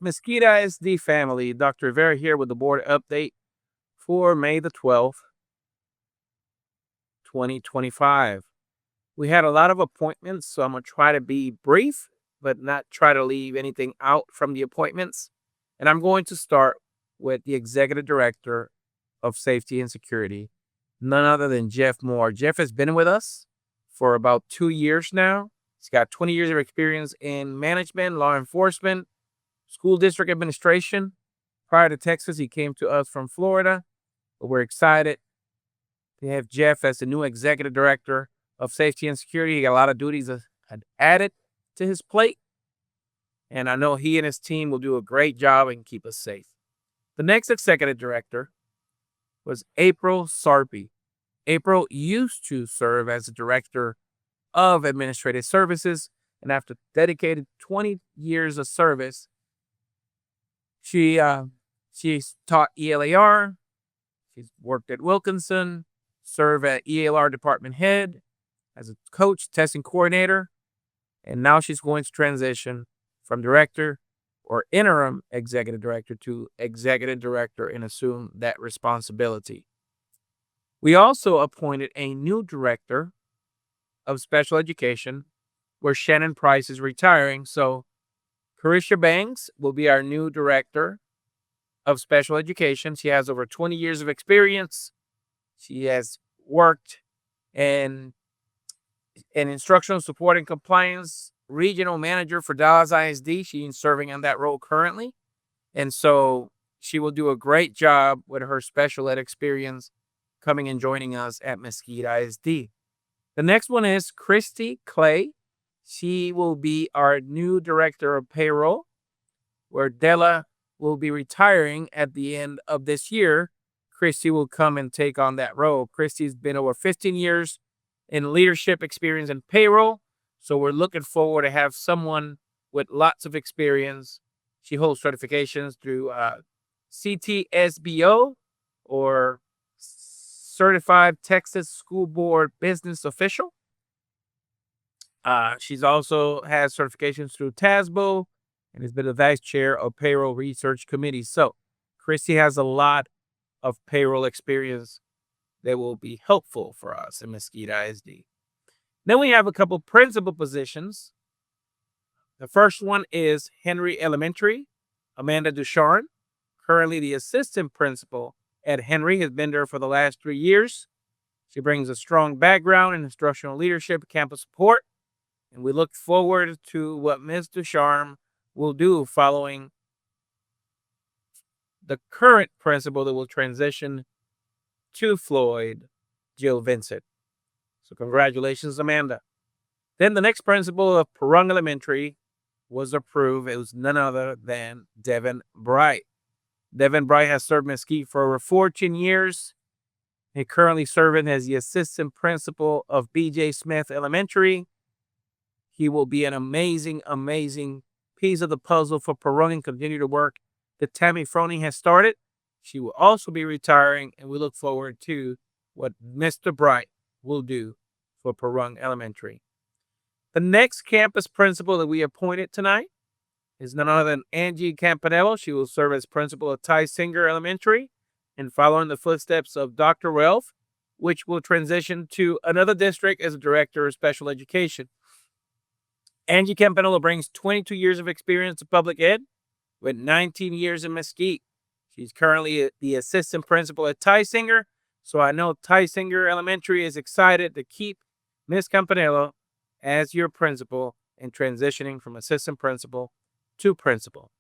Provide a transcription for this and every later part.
Mesquite ISD family, Dr. Rivera here with the board update for May the 12th, 2025. We had a lot of appointments, so I'm going to try to be brief, but not try to leave anything out from the appointments. And I'm going to start with the Executive Director of Safety and Security, none other than Jeff Moore. Jeff has been with us for about 2 years now. He's got 20 years of experience in management, law enforcement, school district administration. Prior to Texas, he came to us from Florida. But we're excited to have Jeff as the new Executive Director of Safety and Security. He got a lot of duties added to his plate, and I know he and his team will do a great job and keep us safe. The next Executive Director was April Sarpy. April used to serve as the Director of Administrative Services, and after dedicated 20 years of service, she's taught ELAR, she's worked at Wilkinson, served at ELR Department Head, as a coach, testing coordinator, and now she's going to transition from director or interim executive director to executive director and assume that responsibility. We also appointed a new director of special education where Shannon Price is retiring. So Carisha Banks will be our new director of special education. She has over 20 years of experience. She has worked in instructional support and compliance regional manager for Dallas ISD. She's serving in that role currently. And so she will do a great job with her special ed experience coming and joining us at Mesquite ISD. The next one is Christy Clay. She will be our new director of payroll, where Della will be retiring at the end of this year. Christy will come and take on that role. Christy's been over 15 years in leadership experience in payroll. So we're looking forward to have someone with lots of experience. She holds certifications through CTSBO or Certified Texas School Board Business Official. She's also has certifications through TASBO and has been the vice chair of Payroll Research Committee. So Christy has a lot of payroll experience that will be helpful for us in Mesquite ISD. Then we have a couple principal positions. The first one is Henry Elementary. Amanda Ducharme, currently the assistant principal at Henry, has been there for the last 3 years. She brings a strong background in instructional leadership, campus support, and we look forward to what Ms. Ducharme will do following the current principal that will transition to Floyd, Jill Vincent. So congratulations, Amanda. Then the next principal of Perrung Elementary was approved. It was none other than Devin Bright. Devin Bright has served Mesquite for over 14 years. He currently serving as the assistant principal of B.J. Smith Elementary. He will be an amazing, amazing piece of the puzzle for Perrung and continue to work that Tammy Froning has started. She will also be retiring, and we look forward to what Mr. Bright will do for Perrung Elementary. The next campus principal that we appointed tonight is none other than Angie Campanello. She will serve as principal of Ty Singer Elementary and following the footsteps of Dr. Ralph, which will transition to another district as a director of special education. Angie Campanello brings 22 years of experience in public ed with 19 years in Mesquite. She's currently the assistant principal at Ty Singer. So I know Ty Singer Elementary is excited to keep Ms. Campanello as your principal and transitioning from assistant principal to principal.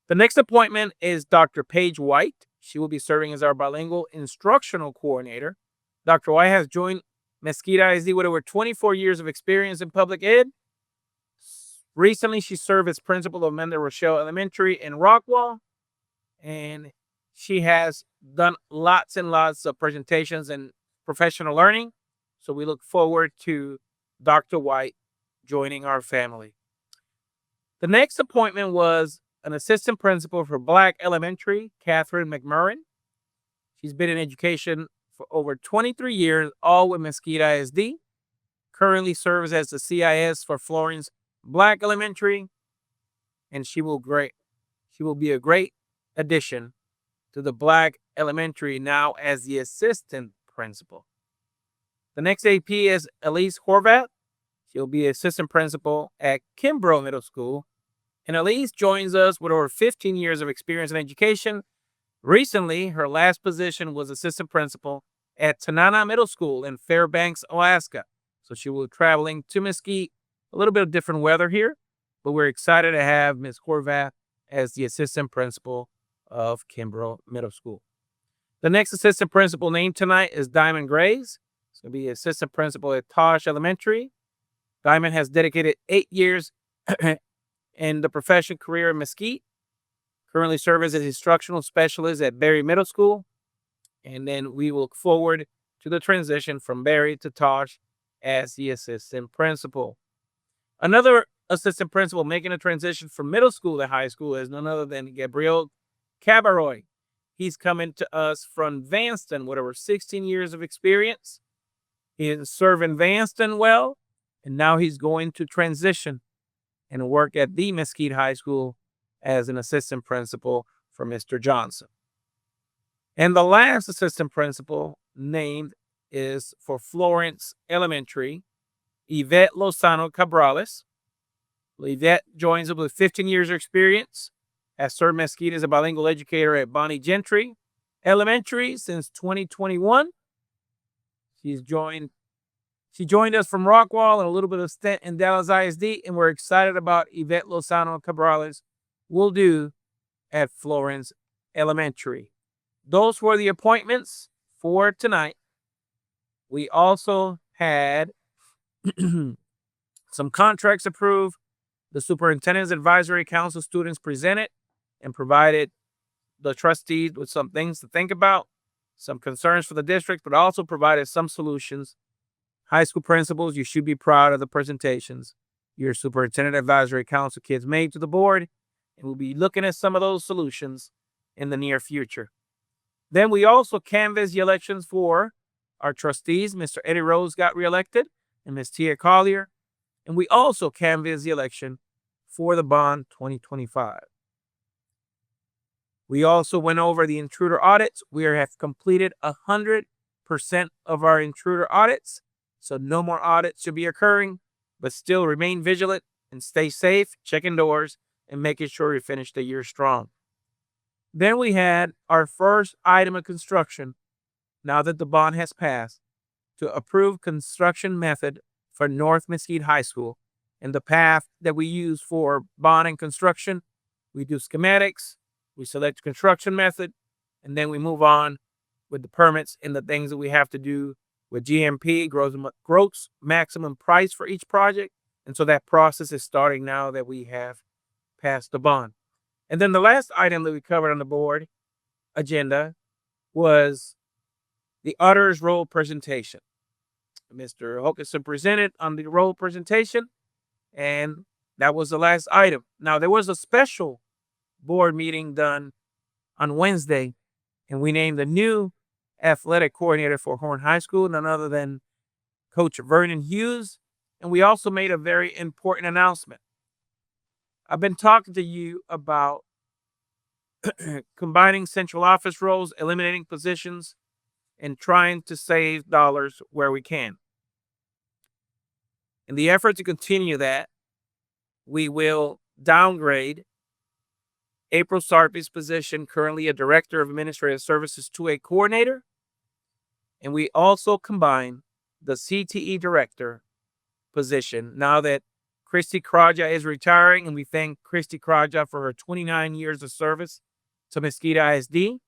The next appointment is Dr. Paige White. She will be serving as our bilingual instructional coordinator. Dr. White has joined Mesquite ISD with over 24 years of experience in public ed. Recently, she served as principal of Amanda Rochelle Elementary in Rockwall, and she has done lots and lots of presentations and professional learning. So we look forward to Dr. White joining our family. The next appointment was an assistant principal for Black Elementary, Catherine McMurrin. She's been in education for over 23 years, all with Mesquite ISD. Currently serves as the CIS for Florence Black Elementary, and she will She will be a great addition to the Black Elementary now as the assistant principal. The next AP is Elise Horvath. She'll be assistant principal at Kimbrough Middle School. And Elise joins us with over 15 years of experience in education. Recently, her last position was assistant principal at Tanana Middle School in Fairbanks, Alaska. So she will be traveling to Mesquite. A little bit of different weather here, but we're excited to have Ms. Horvath as the assistant principal of Kimbrough Middle School. The next assistant principal named tonight is Diamond Graves. It's going to be assistant principal at Tosh Elementary. Diamond has dedicated 8 years in the professional career in Mesquite. Currently serves as instructional specialist at Berry Middle School. And then we look forward to the transition from Berry to Tosh as the assistant principal. Another assistant principal making a transition from middle school to high school is none other than Gabriel Cabaroy. He's coming to us from Vanston with over 16 years of experience. He is serving Vanston well, and now he's going to transition and work at the Mesquite High School as an assistant principal for Mr. Johnson. And the last assistant principal named is for Florence Elementary, Yvette Lozano Cabrales. Yvette joins us with 15 years of experience, has served Mesquite as a bilingual educator at Bonnie Gentry Elementary since 2021. She joined us from Rockwall and a little bit of stint in Dallas ISD, and we're excited about Yvette Lozano Cabrales will do at Florence Elementary. Those were the appointments for tonight. We also had some contracts approved. The Superintendent's Advisory Council students presented and provided the trustees with some things to think about, some concerns for the district, but also provided some solutions. High school principals, you should be proud of the presentations your Superintendent Advisory Council kids made to the board, and we'll be looking at some of those solutions in the near future. Then we also canvassed the elections for our trustees. Mr. Eddie Rose got reelected and Ms. Tia Collier. And we also canvassed the election for the bond 2025. We also went over the intruder audits. We have completed 100% of our intruder audits. So no more audits should be occurring, but still remain vigilant and stay safe, checking doors, and making sure we finish the year strong. Then we had our first item of construction, now that the bond has passed, to approve construction method for North Mesquite High School. And the path that we use for bond and construction, we do schematics, we select construction method, and then we move on with the permits and the things that we have to do with GMP, gross maximum price for each project. And so that process is starting now that we have passed the bond. And then the last item that we covered on the board agenda was the auditor's roll presentation. Mr. Hokinson presented on the roll presentation, and that was the last item. Now, there was a special board meeting done on Wednesday, and we named the new athletic coordinator for Horn High School, none other than Coach Vernon Hughes. And we also made a very important announcement. I've been talking to you about combining central office roles, eliminating positions, and trying to save dollars where we can. In the effort to continue that, we will downgrade April Sarpy's position, currently a Director of Administrative Services, to a coordinator. And we also combine the CTE Director position now that Christy Kraja is retiring, and we thank Christy Kraja for her 29 years of service to Mesquite ISD.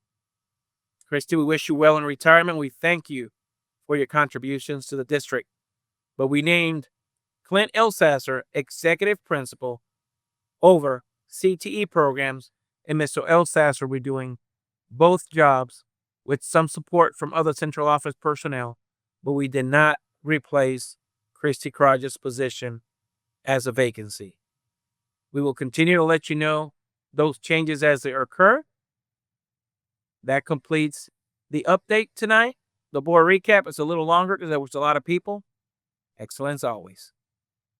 Christy, we wish you well in retirement. We thank you for your contributions to the district. But we named Clint Elsasser Executive Principal over CTE programs, and Mr. Elsasser will be doing both jobs with some support from other central office personnel, but we did not replace Christy Kraja's position as a vacancy. We will continue to let you know those changes as they occur. That completes the update tonight. The board recap is a little longer because there was a lot of people. Excellence always.